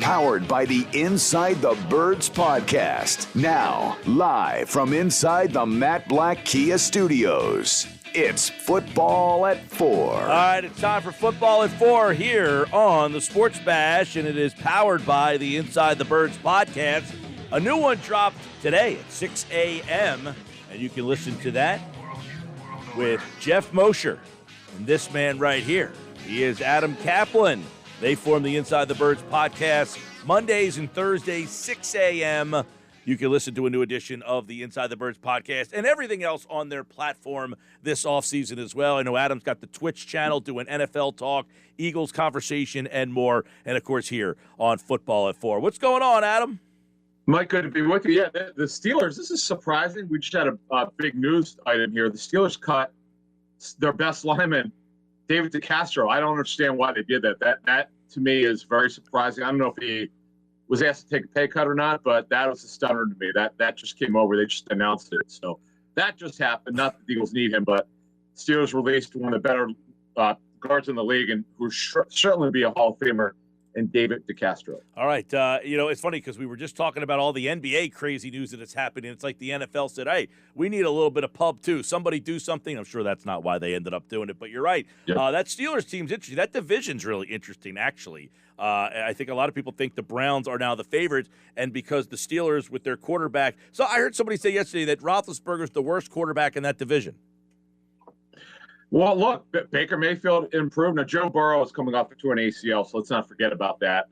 powered by the Inside the Birds podcast. Now, live from inside the Matt Black Kia Studios, it's Football at 4. All right, it's time for Football at 4 here on the Sports Bash, and it is powered by the Inside the Birds podcast. A new one dropped today at 6 a.m., and you can listen to that with Jeff Mosher and this man right here. He is Adam Caplan. They form the Inside the Birds podcast Mondays and Thursdays, 6 a.m. You can listen to a new edition of the Inside the Birds podcast and everything else on their platform this offseason as well. I know Adam's got the Twitch channel doing NFL talk, Eagles conversation, and more. And, of course, here on Football at 4. What's going on, Adam? Mike, good to be with you. Yeah, the Steelers, this is surprising. We just had a big news item here. The Steelers cut their best lineman, David DeCastro. I don't understand why they did that. That to me is very surprising. I don't know if he was asked to take a pay cut or not, but that was a stunner to me. That just came over. They just announced it. So that just happened. Not that the Eagles need him, but Steelers released one of the better guards in the league and who certainly be a Hall of Famer, and David DeCastro. All right. It's funny because we were just talking about all the NBA crazy news that is happening. It's like the NFL said, hey, we need a little bit of pub too. Somebody do something. I'm sure that's not why they ended up doing it, but you're right. Yep. That Steelers team's interesting. That division's really interesting, actually. I think a lot of people think the Browns are now the favorites, and because the Steelers with their quarterback. So I heard somebody say yesterday that Roethlisberger's the worst quarterback in that division. Well, look, Baker Mayfield improved. Now, Joe Burrow is coming off a torn ACL, so let's not forget about that.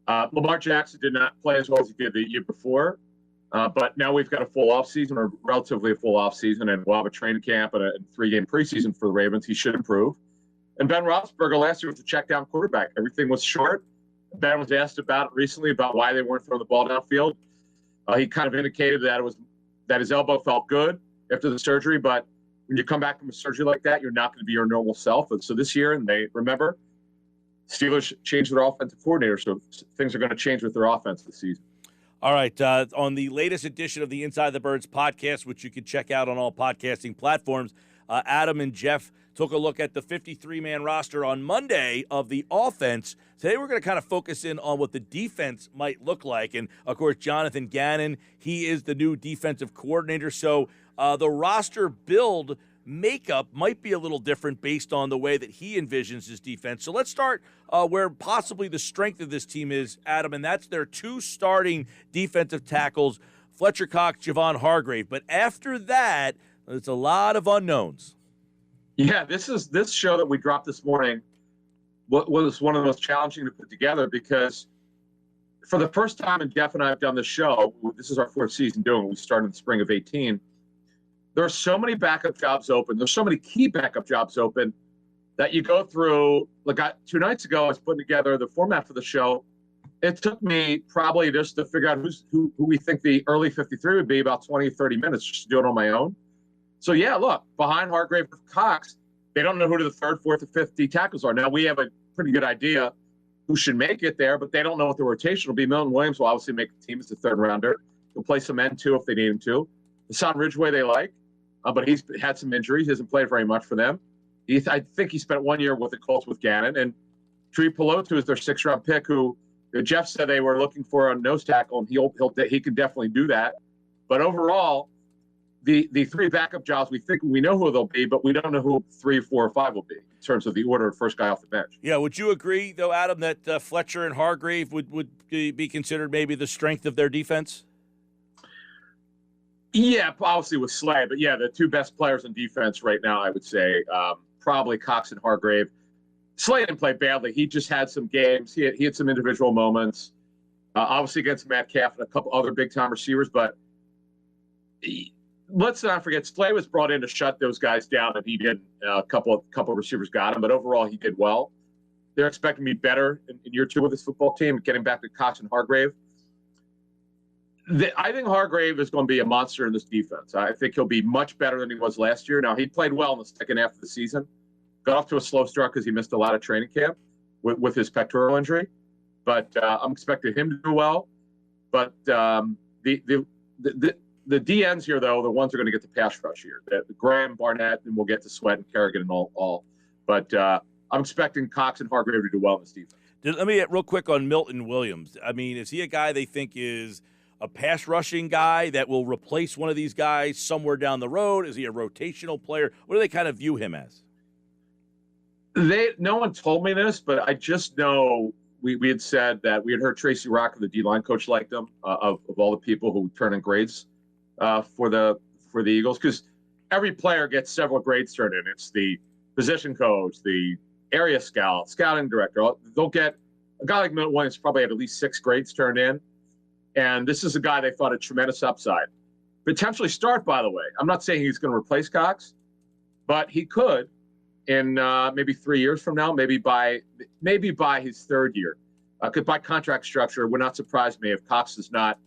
Lamar Jackson did not play as well as he did the year before, but now we've got a full offseason, or relatively a full offseason, and we'll have a training camp and a 3-game preseason for the Ravens. He should improve. And Ben Roethlisberger last year was a check-down quarterback. Everything was short. Ben was asked about it recently, about why they weren't throwing the ball downfield. He kind of indicated that his elbow felt good after the surgery, but when you come back from a surgery like that, you're not going to be your normal self. And so this year, and they remember, Steelers changed their offensive coordinator, so things are going to change with their offense this season. All right. On the latest edition of the Inside the Birds podcast, which you can check out on all podcasting platforms, Adam and Jeff took a look at the 53-man roster on Monday of the offense. Today we're going to kind of focus in on what the defense might look like. And, of course, Jonathan Gannon, he is the new defensive coordinator. So the roster build makeup might be a little different based on the way that he envisions his defense. So let's start where possibly the strength of this team is, Adam, and that's their 2 starting defensive tackles, Fletcher Cox, Javon Hargrave. But after that, it's a lot of unknowns. Yeah, this show that we dropped this morning was one of the most challenging to put together because for the first time, and Jeff and I have done this show, this is our 4th season doing it. We started in the spring of 2018. There are so many backup jobs open. There's so many key backup jobs open that you go through. Like 2 nights ago, I was putting together the format for the show. It took me probably just to figure out who we think the early 53 would be, about 20, 30 minutes just to do it on my own. So, yeah, look, behind Hargrave and Cox, they don't know who the 3rd, 4th, or 5th D tackles are. Now, we have a pretty good idea who should make it there, but they don't know what the rotation will be. Milton Williams will obviously make the team as the 3rd rounder. He'll play some end, too, if they need him to. Hassan Ridgeway they like. But he's had some injuries. He hasn't played very much for them. I think he spent 1 year with the Colts with Gannon. And Tree Pelotu is their 6th-round pick, who Jeff said they were looking for a nose tackle, and he can definitely do that. But overall, the 3 backup jobs, we know who they'll be, but we don't know who 3, 4, or 5 will be in terms of the order of first guy off the bench. Yeah, would you agree, though, Adam, that Fletcher and Hargrave would be considered maybe the strength of their defense? Yeah, obviously with Slay, but yeah, the 2 best players in defense right now, I would say, probably Cox and Hargrave. Slay didn't play badly. He just had some games. He had some individual moments, obviously against Metcalf and a couple other big-time receivers. But let's not forget, Slay was brought in to shut those guys down, and he did. A couple of receivers got him, but overall he did well. They're expecting to be better in year 2 with this football team, getting back to Cox and Hargrave. I think Hargrave is going to be a monster in this defense. I think he'll be much better than he was last year. Now, he played well in the second half of the season. Got off to a slow start because he missed a lot of training camp with his pectoral injury. But I'm expecting him to do well. But the DNs here, though, the ones who are going to get the pass rush here. The Graham, Barnett, and we'll get to Sweat and Kerrigan and all. But I'm expecting Cox and Hargrave to do well in this defense. Let me real quick on Milton Williams. I mean, is he a guy they think is a pass rushing guy that will replace one of these guys somewhere down the road? Is he a rotational player? What do they kind of view him as? No one told me this, but I just know we had said that we had heard Tracy Rocker, the D-line coach, liked him of all the people who turn in grades for the Eagles, because every player gets several grades turned in. It's the position coach, the area scout, scouting director. They'll get a guy like Milton Williams probably had at least 6 grades turned in, and this is a guy they thought had tremendous upside. Potentially start, by the way. I'm not saying he's going to replace Cox, but he could in maybe 3 years from now, maybe by his 3rd year. Because by contract structure, it would not surprise me if Cox does not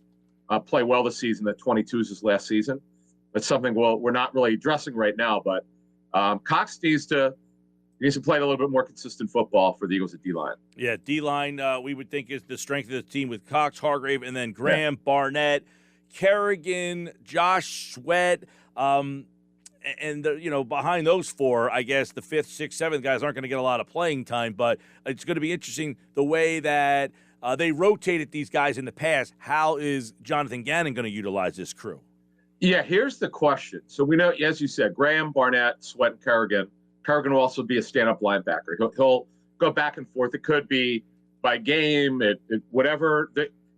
play well this season, that 22 is his last season. That's something we're not really addressing right now, but Cox needs to play a little bit more consistent football for the Eagles at D-line. Yeah, D-line we would think is the strength of the team with Cox, Hargrave, and then Graham, Barnett, Kerrigan, Josh Sweat, and behind those 4, I guess the 5th, 6th, 7th guys aren't going to get a lot of playing time, but it's going to be interesting the way that they rotated these guys in the past. How is Jonathan Gannon going to utilize this crew? Yeah, here's the question. So we know, as you said, Graham, Barnett, Sweat, and Kerrigan. Kerrigan will also be a stand-up linebacker. He'll go back and forth. It could be by game, whatever.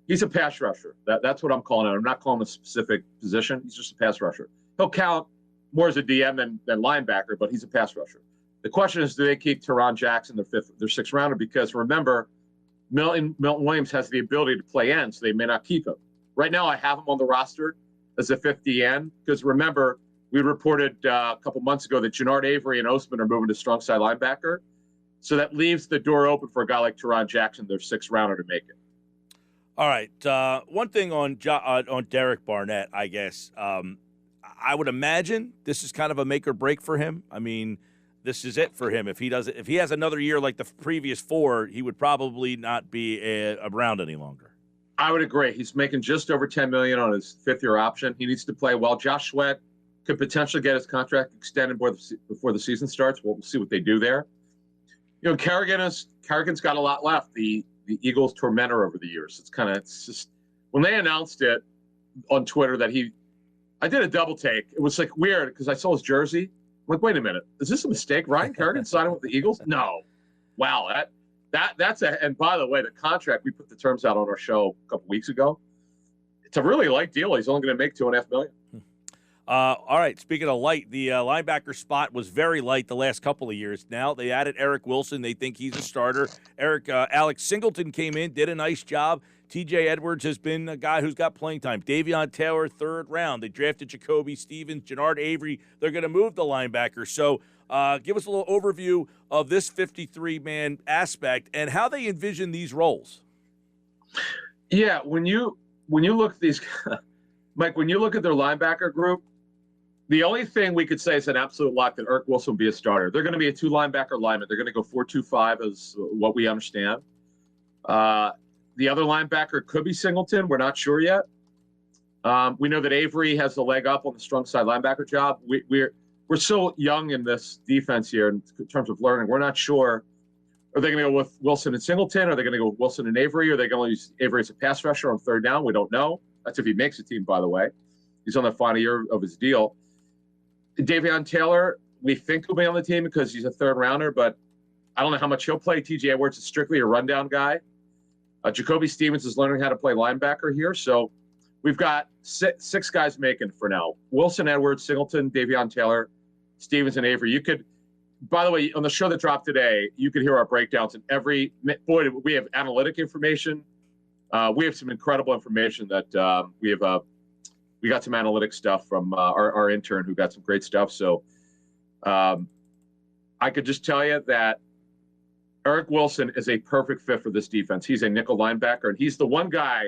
He's a pass rusher. That's what I'm calling him. I'm not calling him a specific position. He's just a pass rusher. He'll count more as a DM than linebacker, but he's a pass rusher. The question is, do they keep Teron Jackson, their 6th rounder? Because remember, Milton Williams has the ability to play end, so they may not keep him. Right now, I have him on the roster as a 5th DN, because remember, we reported a couple months ago that Jannard Avery and Osman are moving to strong side linebacker. So that leaves the door open for a guy like Teron Jackson, their 6th rounder, to make it. All right. One thing on Derek Barnett, I guess. I would imagine this is kind of a make or break for him. I mean, this is it for him. If he has another year like the previous 4, he would probably not be around any longer. I would agree. He's making just over $10 million on his 5th-year option. He needs to play well. Josh Sweat could potentially get his contract extended before the season starts. We'll see what they do there. Kerrigan's got a lot left. The Eagles tormentor over the years. It's just when they announced it on Twitter that I did a double take. It was like weird because I saw his jersey. I'm like, wait a minute, is this a mistake? Ryan Kerrigan signing with the Eagles? No. Wow, that's and by the way, the contract, we put the terms out on our show a couple weeks ago. It's a really light deal. He's only going to make $2.5 million. All right, speaking of light, the linebacker spot was very light the last couple of years. Now they added Eric Wilson. They think he's a starter. Alex Singleton came in, did a nice job. TJ Edwards has been a guy who's got playing time. Davion Taylor, 3rd round. They drafted Jacoby Stevens, Jannard Avery. They're going to move the linebacker. So give us a little overview of this 53-man aspect and how they envision these roles. Yeah, when you look at these, Mike, when you look at their linebacker group, the only thing we could say is an absolute lock that Eric Wilson will be a starter. They're going to be a 2-linebacker lineman. They're going to go 4-2-5 is what we understand. The other linebacker could be Singleton. We're not sure yet. We know that Avery has the leg up on the strong side linebacker job. We're so young in this defense here in terms of learning. We're not sure. Are they going to go with Wilson and Singleton? Are they going to go with Wilson and Avery? Are they going to use Avery as a pass rusher on 3rd down? We don't know. That's if he makes a team, by the way. He's on the final year of his deal. Davion Taylor, we think he'll be on the team because he's a 3rd rounder, but I don't know how much he'll play. TJ Edwards is strictly a rundown guy. Jacoby Stevens is learning how to play linebacker here. So we've got 6 guys making for now. Wilson, Edwards, Singleton, Davion Taylor, Stevens, and Avery. By the way, on the show that dropped today, you could hear our breakdowns in we have analytic information. We have some incredible information that we got some analytic stuff from our intern who got some great stuff. So I could just tell you that Eric Wilson is a perfect fit for this defense. He's a nickel linebacker, and he's the one guy,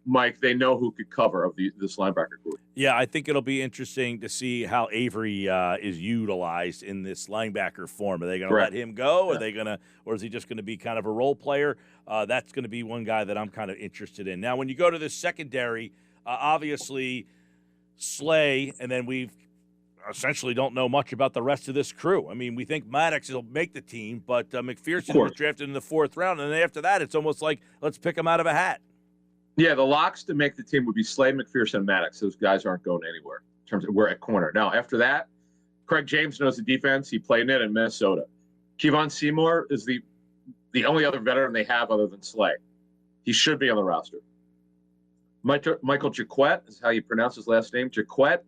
Mike, they know who could cover of this linebacker group. Yeah, I think it'll be interesting to see how Avery is utilized in this linebacker form. Are they going to let him go? Yeah. Or is he just going to be kind of a role player? That's going to be one guy that I'm kind of interested in. Now, when you go to this secondary, obviously Slay, and then we've essentially don't know much about the rest of this crew. I mean, we think Maddox will make the team, but McPherson was drafted in the 4th round, and then after that, it's almost like let's pick him out of a hat. Yeah, the locks to make the team would be Slade, McPherson, and Maddox. Those guys aren't going anywhere in terms of we're at corner. Now, after that, Craig James knows the defense. He played in it in Minnesota. Kevon Seymour is the only other veteran they have other than Slade. He should be on the roster. Michael Jaquette is how you pronounce his last name, Jaquette.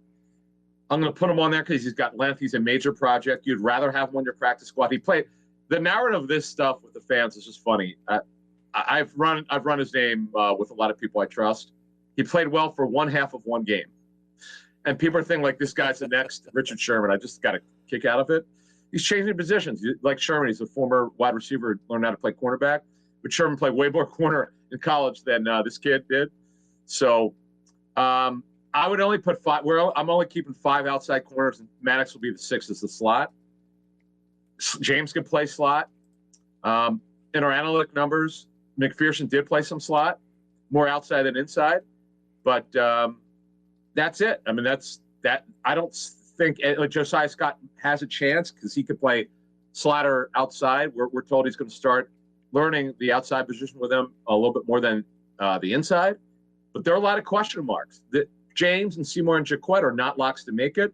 I'm going to put him on there because he's got length. He's a major project. You'd rather have him on your practice squad. He played. The narrative of this stuff with the fans is just funny. I've run his name with a lot of people I trust. He played well for one half of one game. And people are thinking like this guy's the next Richard Sherman. I just got a kick out of it. He's changing positions. Like Sherman, he's a former wide receiver, learned how to play cornerback. But Sherman played way more corner in college than this kid did. So I would only put 5. I'm only keeping 5 outside corners, and Maddox will be the 6th as the slot. James can play slot. In our analytic numbers, McPherson did play some slot, more outside than inside. But that's it. I mean, that's that. I don't think Josiah Scott has a chance because he could play slot or outside. We're told he's going to start learning the outside position with him a little bit more than the inside. But there are a lot of question marks. That James and Seymour and Jaquette are not locks to make it.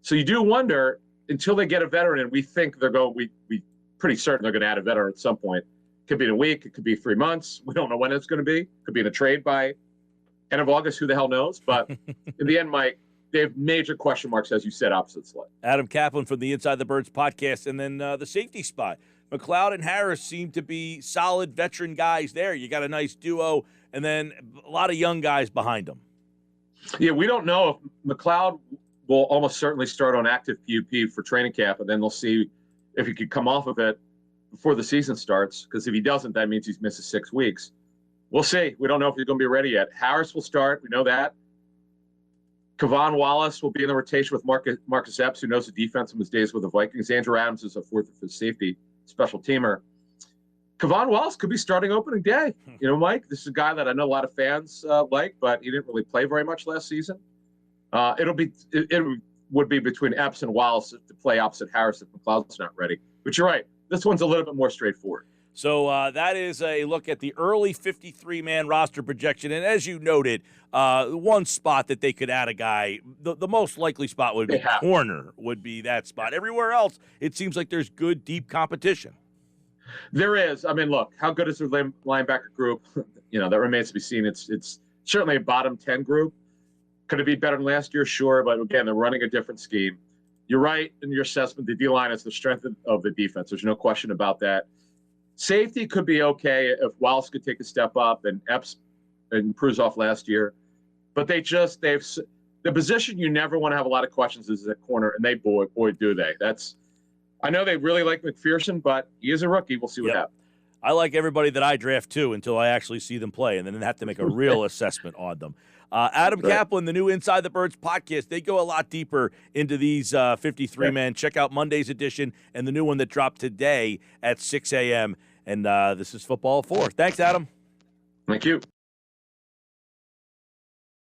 So you do wonder, until they get a veteran, and we think they're going, we pretty certain they're going to add a veteran at some point. It could be in a week. It could be 3 months. We don't know when it's going to be. It could be in a trade by end of August. Who the hell knows? But in the end, Mike, they have major question marks, as you said, opposite Slade. Adam Caplan from the Inside the Birds podcast. And then the safety spot. McLeod and Harris seem to be solid veteran guys there. You got a nice duo, and then a lot of young guys behind them. Yeah, we don't know if McLeod will almost certainly start on active PUP for training camp, and then they'll see if he could come off of it before the season starts, because if he doesn't, that means he's misses 6 weeks. We'll see. We don't know if he's going to be ready yet. Harris will start. We know that. Kevon Wallace will be in the rotation with Marcus Epps, who knows the defense from his days with the Vikings. Andrew Adams is a 4th or 5th safety special teamer. Kevon Wallace could be starting opening day. You know, Mike, this is a guy that I know a lot of fans like, but he didn't really play very much last season. It would be between Epps and Wallace to play opposite Harris if McLeod's not ready. But you're right. This one's a little bit more straightforward. So that is a look at the early 53-man roster projection. And as you noted, one spot that they could add a guy, the most likely spot would be corner, would be that spot. Everywhere else, it seems like there's good, deep competition. There is. I mean, look, how good is their linebacker group? You know, that remains to be seen. It's certainly a bottom 10 group. Could it be better than last year? Sure. But again, they're running a different scheme. You're right in your assessment. The D-line is the strength of the defense. There's no question about that. Safety could be okay if Wallace could take a step up and Epps improves off last year. But they've the position you never want to have a lot of questions is at corner, and they boy do they. I know they really like McPherson, but he is a rookie. We'll see what happens. I like everybody that I draft too until I actually see them play, and then have to make a real assessment on them. Adam Caplan, the new Inside the Birds podcast, they go a lot deeper into these 53 men. Check out Monday's edition and the new one that dropped today at 6 a.m. And this is Football 4. Thanks, Adam. Thank you.